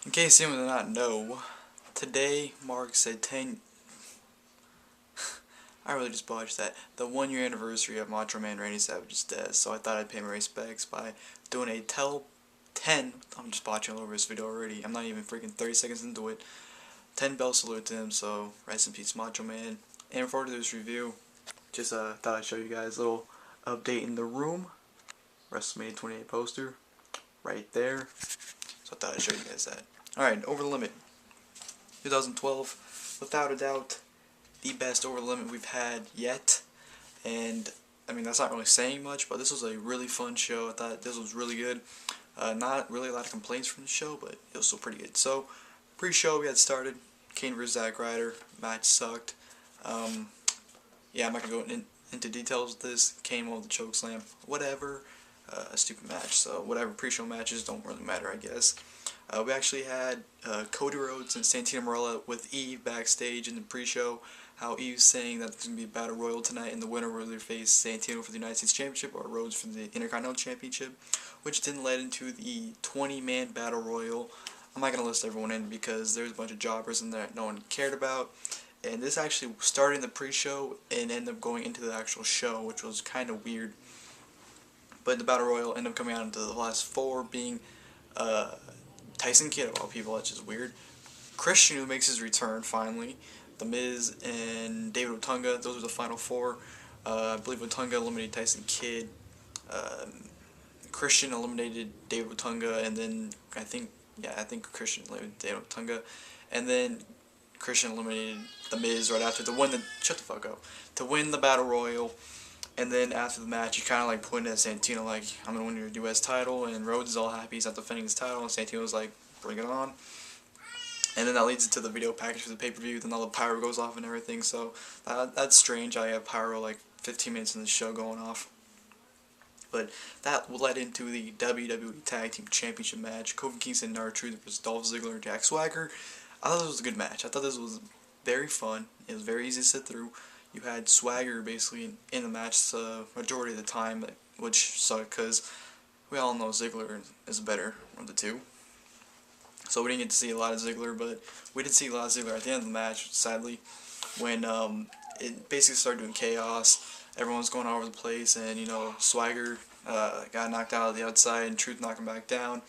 In case anyone did not know, today marks a 10... I really just botched that. The 1 year anniversary of Macho Man Randy Savage's death, so I thought I'd pay my respects by doing a 10... I'm just botching all over this video already. I'm not even freaking 30 seconds into it. 10 bell salute to him, so rest in peace Macho Man. And before I do this review, just thought I'd show you guys a little update in the room. WrestleMania 28 poster, right there. So I thought I'd show you guys that. Alright, Over the Limit. 2012, without a doubt, the best Over the Limit we've had yet. And, I mean, that's not really saying much, but this was a really fun show. I thought this was really good. Not really a lot of complaints from the show, but it was still pretty good. So, pre-show we had started. Kane vs. Zack Ryder. Match sucked. Yeah, I'm not going to go into details of this. Kane won with the chokeslam. Whatever. A stupid match. So, whatever. Pre-show matches don't really matter, I guess. We actually had Cody Rhodes and Santino Marella with Eve backstage in the pre-show. How Eve's saying that there's going to be a battle royal tonight, and the winner will either face Santino for the United States Championship or Rhodes for the Intercontinental Championship, which then led into the 20-man battle royal. I'm not going to list everyone in because there's a bunch of jobbers in there that no one cared about. And this actually started in the pre-show and ended up going into the actual show, which was kind of weird. But the battle royal ended up coming out into the last 4 being Tyson Kidd, of all people. That's just weird. Christian, who makes his return finally. The Miz and David Otunga, those are the final 4. I believe Otunga eliminated Tyson Kidd. Christian eliminated David Otunga, and then I think Christian eliminated David Otunga, and then Christian eliminated The Miz right after to win to win the battle royal. And then after the match, he kind of like pointed at Santino like, I'm going to win your US title, and Rhodes is all happy he's not defending his title, and Santino's like, bring it on. And then that leads into the video package for the pay-per-view, then all the pyro goes off and everything, so that's strange. I have pyro like 15 minutes in the show going off. But that led into the WWE Tag Team Championship match, Kofi Kingston and R-Truth versus Dolph Ziggler and Jack Swagger. I thought this was a good match. I thought this was very fun. It was very easy to sit through. You had Swagger basically in the match majority of the time, which sucked because we all know Ziggler is better of the two. So we didn't get to see a lot of Ziggler, but we did see a lot of Ziggler at the end of the match, sadly, when it basically started doing chaos. Everyone was going all over the place, and, you know, Swagger got knocked out of the outside, and Truth knocked him back down.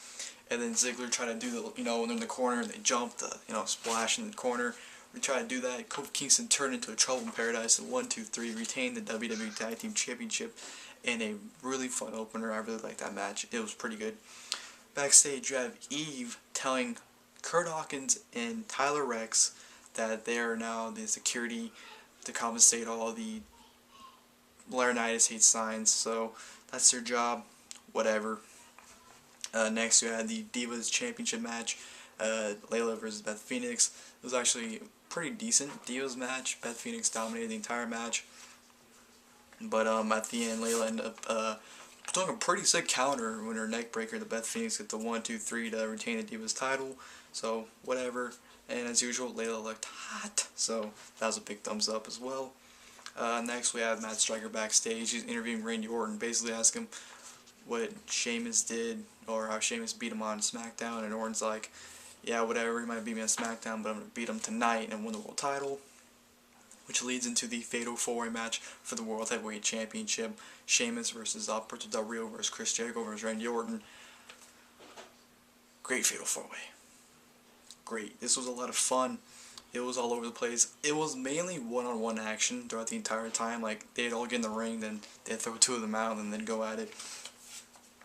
And then Ziggler tried to do the, you know, when they're in the corner, they jumped, splash in the corner. We tried to do that. Kofi Kingston turned into a Trouble in Paradise, and 1, 2, 3 retained the WWE Tag Team Championship in a really fun opener. I really liked that match. It was pretty good. Backstage, you have Eve telling Kurt Hawkins and Tyler Rex that they are now the security to compensate all the Laurinaitis hate signs, so that's their job. Whatever. Next, you had the Divas Championship match, Layla versus Beth Phoenix. It was actually a pretty decent Divas match. Beth Phoenix dominated the entire match, but at the end, Layla ended up doing a pretty sick counter when her neck breaker. The Beth Phoenix get the 1, 2, 3 to retain the Divas title. So whatever. And as usual, Layla looked hot, so that was a big thumbs up as well. Next, we have Matt Striker backstage. He's interviewing Randy Orton, basically asking him what Sheamus did, or how Sheamus beat him on SmackDown, and Orton's like, yeah, whatever, he might beat me on SmackDown, but I'm going to beat him tonight and win the world title. Which leads into the Fatal 4-Way match for the World Heavyweight Championship. Sheamus versus Alberto versus Chris Jericho versus Randy Orton. Great Fatal 4-Way. Great. This was a lot of fun. It was all over the place. It was mainly one-on-one action throughout the entire time. Like, they'd all get in the ring, then they'd throw 2 of them out, and then go at it.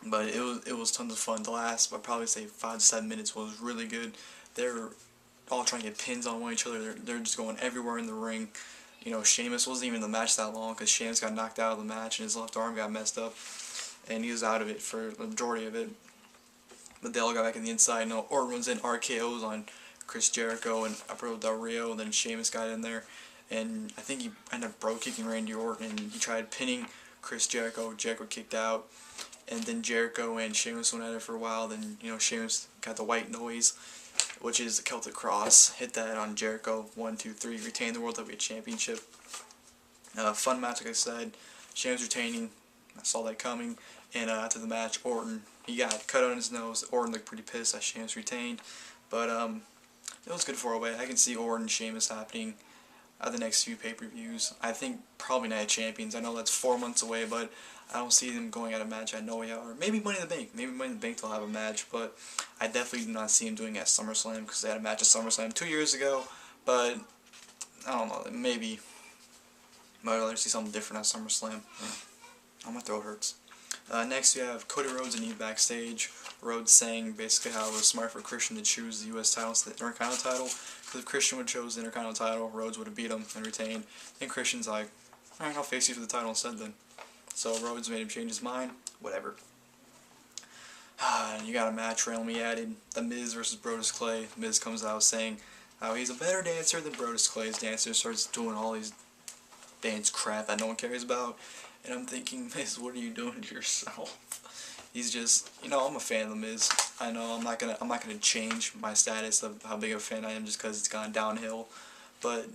But it was tons of fun. The last, I'd probably say 5 to 7 minutes was really good. They're all trying to get pins on each other. They're just going everywhere in the ring. You know, Sheamus wasn't even in the match that long because Sheamus got knocked out of the match and his left arm got messed up, and he was out of it for the majority of it. But they all got back in the inside. You know, Orton was in RKO's on Chris Jericho and Alberto, and then Sheamus got in there, and I think he ended up bro kicking Randy Orton, and he tried pinning Chris Jericho. Jericho kicked out, and then Jericho and Sheamus went at it for a while. Then, you know, Sheamus got the white noise, which is the Celtic Cross, hit that on Jericho, 1, 2, 3, retained the World Heavyweight Championship. Fun match, like I said. Sheamus retaining, I saw that coming. And after the match, Orton, he got cut on his nose. Orton looked pretty pissed that Sheamus retained. But it was good for a way. I can see Orton and Sheamus happening at the next few pay-per-views. I think probably Night of Champions. I know that's 4 months away, but I don't see them going at a match at No Way Out. Or maybe Money in the Bank. Maybe Money in the Bank they'll have a match, but I definitely do not see them doing it at SummerSlam because they had a match at SummerSlam 2 years ago. But I don't know. Maybe might rather see something different at SummerSlam. Oh, my throat hurts. Next, we have Cody Rhodes and Eve backstage. Rhodes saying basically how it was smart for Christian to choose the U.S. title instead of the Intercontinental title. Because if Christian would have chose the Intercontinental title, Rhodes would have beat him and retained. And Christian's like, alright, I'll face you for the title instead then. So Rhodes made him change his mind. Whatever. You got a match randomly added. The Miz versus Brodus Clay. Miz comes out saying how he's a better dancer than Brodus Clay's dancer. Starts doing all these dance crap that no one cares about. And I'm thinking, Miz, what are you doing to yourself? He's just, I'm a fan of The Miz. I know I'm not gonna change my status of how big of a fan I am just because it's gone downhill. But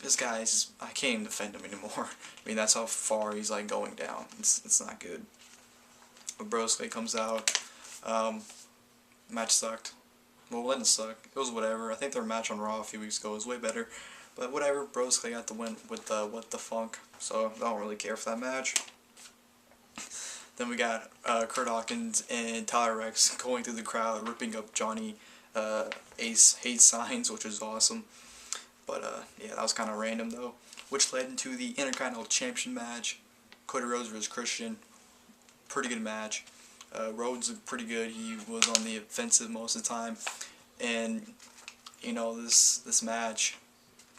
this guy is just, I can't even defend him anymore. I mean, that's how far he's like going down. It's not good. But Brodus Clay comes out. Match sucked. Well, it didn't suck. It was whatever. I think their match on Raw a few weeks ago was way better. But whatever, Brodus Clay got the win with the What the Funk, so I don't really care for that match. Then we got Kurt Hawkins and Tyler Rex going through the crowd, ripping up Johnny Ace hate signs, which was awesome. But yeah, that was kind of random though. Which led into the Intercontinental Championship match. Cody Rhodes versus Christian. Pretty good match. Rhodes looked pretty good. He was on the offensive most of the time. And, this match,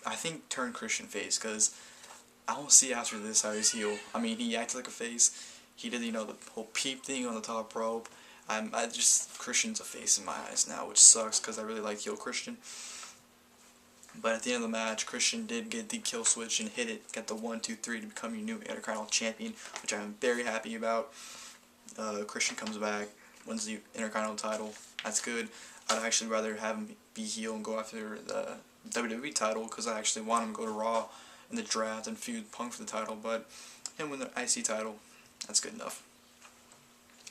I think, turned Christian face, because I don't see after this how he's heel. I mean, he acted like a face. He did, the whole peep thing on the top rope. Christian's a face in my eyes now, which sucks, because I really like heel Christian. But at the end of the match, Christian did get the kill switch and hit it, got the 1, 2, 3 to become your new Intercontinental Champion, which I'm very happy about. Christian comes back, wins the Intercontinental title. That's good. I'd actually rather have him be heel and go after the WWE title, because I actually want him to go to Raw in the draft and feud Punk for the title, but him win the IC title, that's good enough.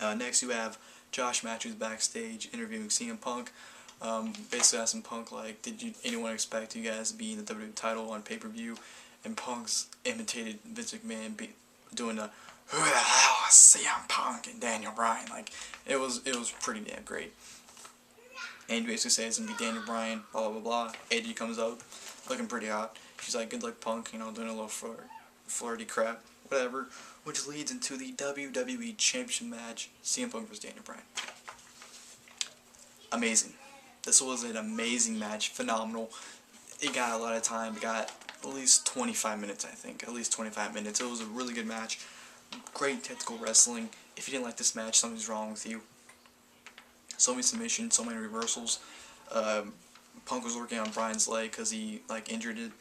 Next you have Josh Matthews backstage interviewing CM Punk. Basically asking Punk, like, did anyone expect you guys to be in the WWE title on pay-per-view? And Punk's imitated Vince McMahon doing the "Who the hell is CM Punk?" and Daniel Bryan. Like, it was pretty damn great. And he basically says it's gonna be Daniel Bryan, blah blah blah. AJ comes up, looking pretty hot. She's like, "Good luck, Punk," doing a little flirty crap, whatever. Which leads into the WWE Championship Match, CM Punk vs Daniel Bryan. Amazing. This was an amazing match, phenomenal. It got a lot of time. It got at least 25 minutes, I think. At least 25 minutes. It was a really good match. Great technical wrestling. If you didn't like this match, something's wrong with you. So many submissions, so many reversals. Punk was working on Bryan's leg because he injured it.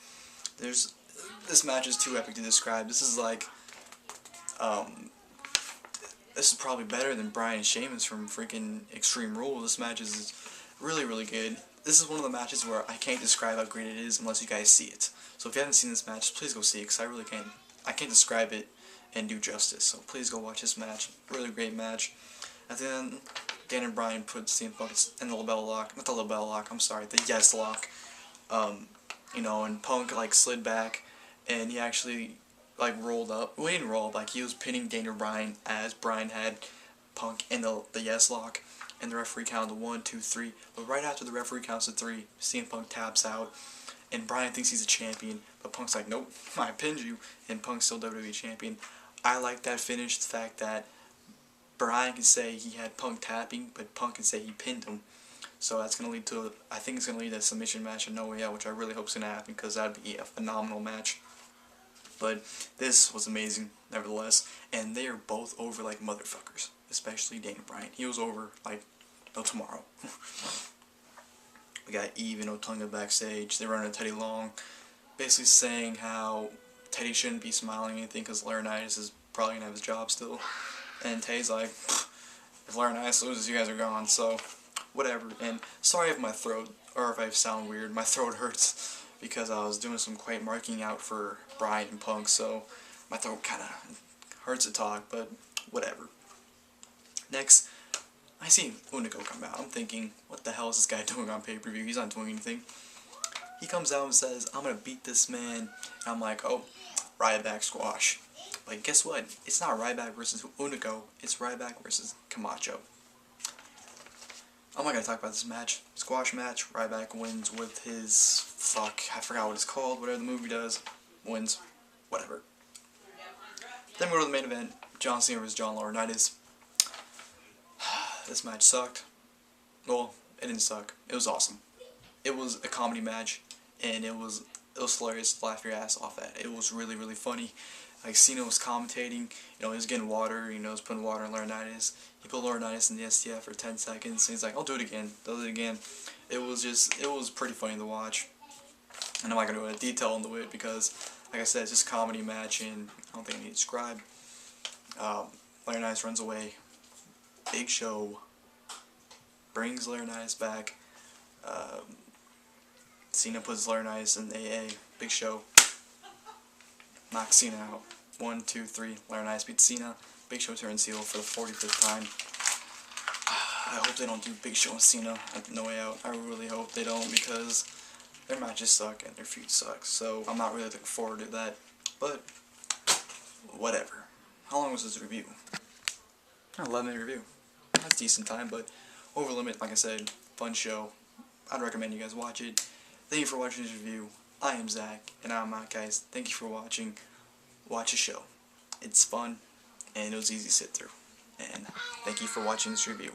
This match is too epic to describe. This is this is probably better than Bryan and Sheamus from freaking Extreme Rules. This match is really, really good. This is one of the matches where I can't describe how great it is unless you guys see it. So if you haven't seen this match, please go see it, because I really can't. I can't describe it and do justice. So please go watch this match. Really great match. At the end, Dan and Bryan put CM Punk in the labella lock. Not the labella lock, I'm sorry, the yes lock. And Punk slid back, and he actually rolled up. Well, he didn't roll up, he was pinning Daniel Bryan as Bryan had Punk in the yes lock. And the referee counted 1, 2, 3. But right after the referee counts to 3, CM Punk taps out. And Bryan thinks he's a champion. But Punk's like, nope, I pinned you. And Punk's still WWE champion. I like that finish. The fact that Bryan can say he had Punk tapping, but Punk can say he pinned him. So that's going to lead to, I think it's going to lead to a submission match in No Way Out, which I really hope is going to happen, because that would be a phenomenal match. But this was amazing, nevertheless. And they are both over like motherfuckers. Especially Daniel Bryan. He was over no tomorrow. We got Eve and Otunga backstage. They're running Teddy Long, basically saying how Teddy shouldn't be smiling or anything because Laurinaitis is probably gonna have his job still. And Teddy's like, if Laurinaitis loses, you guys are gone. So whatever. And sorry if my throat, or if I sound weird, my throat hurts because I was doing some quite marking out for Bryan and Punk, so my throat kind of hurts to talk, but whatever. Next, I see Unico come out. I'm thinking, what the hell is this guy doing on pay-per-view? He's not doing anything. He comes out and says, I'm gonna beat this man. And I'm like, oh, Ryback squash. But guess what? It's not Ryback versus Unico. It's Ryback versus Camacho. I'm not gonna talk about this match. Squash match. Ryback wins with his, fuck, I forgot what it's called. Whatever the movie does. Wins. Whatever. Then we go to the main event. John Cena vs. John Laurinaitis. This match sucked. Well, it didn't suck. It was awesome. It was a comedy match, and it was hilarious to laugh your ass off at. It was really, really funny. Like, Cena was commentating, you know, he was getting water, you know, he was putting water in Laurinaitis. He put Laurinaitis in the STF for 10 seconds, and he's like, I'll do it again. Does it again. It was pretty funny to watch. And I'm not going to go into detail into it because, like I said, it's just a comedy match, and I don't think I need to describe. Laurinaitis runs away. Big Show brings Laurinaitis back. Cena puts Laurinaitis in AA. Big Show knocks Cena out. 1, 2, 3. Laurinaitis beats Cena. Big Show turns heel for the 45th time. I hope they don't do Big Show and Cena at No Way Out. I really hope they don't, because their matches suck and their feud sucks. So I'm not really looking forward to that. But whatever. How long was this review? 11-minute review. That's decent time, but over limit, like I said, fun show. I'd recommend you guys watch it. Thank you for watching this review. I am Zack, and I'm out, guys. Thank you for watching. Watch a show. It's fun, and it was easy to sit through. And thank you for watching this review.